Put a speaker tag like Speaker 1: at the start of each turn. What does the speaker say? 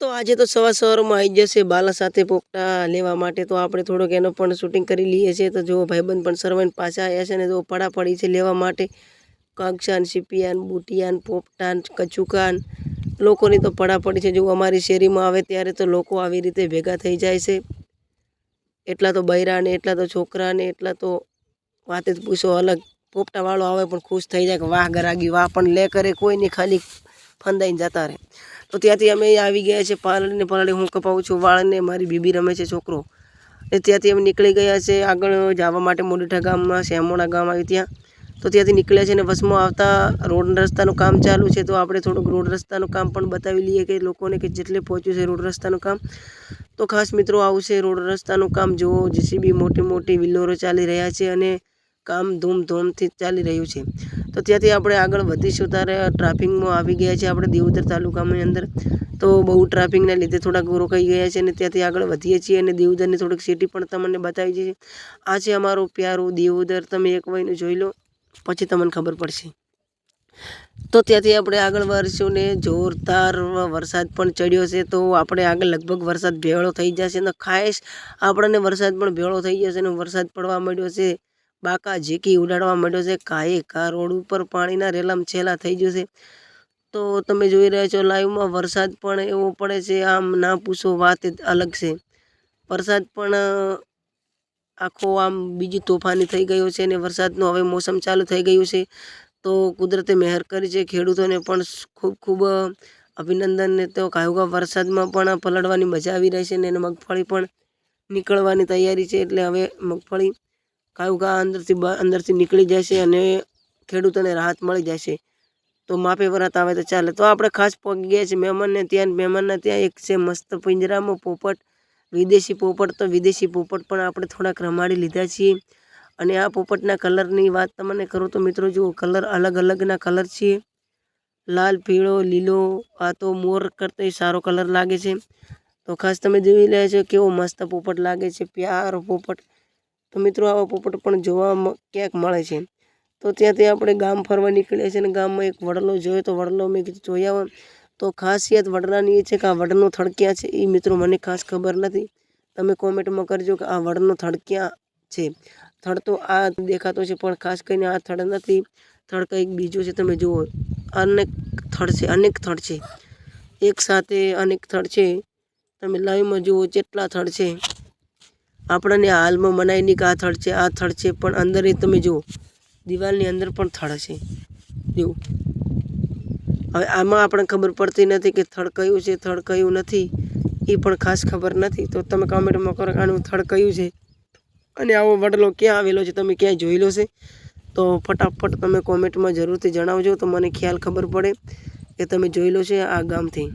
Speaker 1: તો આજે તો સવારમાં આવી જશે બાલા સાથે પોપટા લેવા માટે, તો આપણે થોડોક એનો પણ શૂટિંગ કરી લઈએ છીએ। તો જો ભાઈબંધ પણ સરવાઈને પાછા આવ્યા છે ને જો પડી છે લેવા માટે કાગસાન, સિપિયાન, બુટિયાન, પોપટાન, કચુકાન લોકોની તો પડી છે। જો અમારી શેરીમાં આવે ત્યારે તો લોકો આવી રીતે ભેગા થઈ જાય છે, એટલા તો બૈરા ને એટલા તો છોકરા ને એટલા તો વાત જ પૂછો અલગ। પોપટા વાળો આવે પણ ખુશ થઈ જાય કે વાહ ગરાગી વાહ, પણ લે કરે કોઈ નહીં, ખાલી ફંદાઈને જતા રહે। તો ત્યાંથી અમે આવી ગયા છે પાલડીને। પાલડી હું કપાવું છું વાળને, મારી બીબી રમે છે છોકરો, એ ત્યાંથી અમે નીકળી ગયા છે આગળ જવા માટે મોડીઠા ગામમાં શ્યામોણા ગામ આવી ત્યાં। તો ત્યાંથી નીકળ્યા છે ને બસમાં આવતા રોડ રસ્તાનું કામ ચાલુ છે, તો આપણે થોડુંક રોડ રસ્તાનું કામ પણ બતાવી લઈએ કે લોકોને કે જેટલે પહોંચ્યું છે રોડ રસ્તાનું કામ। તો ખાસ મિત્રો આવું છે રોડ રસ્તાનું કામ, જો જેસીબી મોટી મોટી વિલ્લોરો ચાલી રહ્યા છે અને કામ ધૂમધૂમથી ચાલી રહ્યું છે। તો ત્યાંથી આપણે આગળ વધીશું ત્યારે ટ્રાફિકમાં આવી ગયા છે આપણે દિયોદર તાલુકાની અંદર। તો બહુ ટ્રાફિકના લીધે થોડાક રોકાઈ ગયા છે અને ત્યાંથી આગળ વધીએ છીએ અને દિયોદરની થોડીક સિટી પણ તમને બતાવી છે। આ છે અમારું પ્યારું દિયોદર, તમે એક વહીને જોઈ લો પછી તમને ખબર પડશે। તો ત્યાંથી આપણે આગળ વધીશું ને જોરદાર વરસાદ પણ ચડ્યો છે, તો આપણે આગળ લગભગ વરસાદ ભેળો થઈ જશે ને ખાસ આપણને વરસાદ પણ ભેળો થઈ જશે ને વરસાદ પડવા માંડ્યો છે, બાકા ઝીકી ઉડાડવા માંડ્યો છે, કા રોડ ઉપર પાણીના રેલામ છેલા થઈ ગયો છે। તો તમે જોઈ રહ્યા છો લાઈવમાં વરસાદ પણ એવો પડે છે, આમ ના પૂછો વાત અલગ છે। વરસાદ પણ આખો આમ બીજી તોફાની થઈ ગયો છે અને વરસાદનું હવે મોસમ ચાલુ થઈ ગયું છે। તો કુદરતે મહેર કરી છે, ખેડૂતોને પણ ખૂબ ખૂબ અભિનંદન। ને તો કાયુગા વરસાદમાં પણ પલળવાની મજા આવી રહી છે ને મગફળી પણ નીકળવાની તૈયારી છે, એટલે હવે મગફળી કાયુગા અંદરથી નીકળી જશે અને ખેડૂતોને રાહત મળી જશે। તો માપે વરાત આવે તો ચાલે। તો આપણે ખાસ પહોંચી ગયા છીએ મહેમાનને ત્યાં। મહેમાનના ત્યાં એક છે મસ્ત પિંજરામાં પોપટ, વિદેશી પોપટ। તો વિદેશી પોપટ પણ આપણે થોડાક રમાડી લીધા છીએ અને આ પોપટના કલરની વાત તમને કરું તો મિત્રો જુઓ કલર અલગ અલગના કલર છે, લાલ, પીળો, લીલો, આ તો મોર કરતાં સારો કલર લાગે છે। તો ખાસ તમે જોઈ રહ્યા છો કેવો મસ્ત પોપટ લાગે છે, પ્યારો પોપટ। તો મિત્રો આવા પોપટ પણ જોવા ક્યાંક મળે છે। તો ત્યાંથી આપણે ગામ ફરવા નીકળ્યા છે અને ગામમાં એક વડલો જોયો, તો વડલો મેં કીધું જોઈ આવો। તો ખાસિયત વડલાની એ છે કે આ વડનો થડ ક્યાં છે એ મિત્રો મને ખાસ ખબર નથી, તમે કોમેન્ટમાં કરજો કે આ વડનો થડ ક્યાં છે। થડ તો આ દેખાતો છે પણ ખાસ કરીને આ થડ નથી, થડ કંઈક બીજું છે। તમે જુઓ અનેક થડ છે, અનેક થડ છે, એક સાથે અનેક થડ છે। તમે લાઈવમાં જુઓ કેટલા થડ છે, આપણને હાલમાં મનાય નહીં કે આ થડ છે, આ થડ છે, પણ અંદર એ તમે જુઓ દિવાલની અંદર પણ થડ છે જુઓ। હવે આમાં આપણે ખબર પડતી નથી કે થડ કયું છે થડ કયું નથી, એ પણ ખાસ ખબર નથી। તો તમે કોમેન્ટમાં કરો કે આનું થડ કયું છે અને આવો વડલો ક્યાં આવેલો છે, તમે ક્યાંય જોઈ લો છે તો ફટાફટ તમે કોમેન્ટમાં જરૂરથી જણાવજો, તો મને ખ્યાલ ખબર પડે કે તમે જોઈ લો છે આ ગામથી।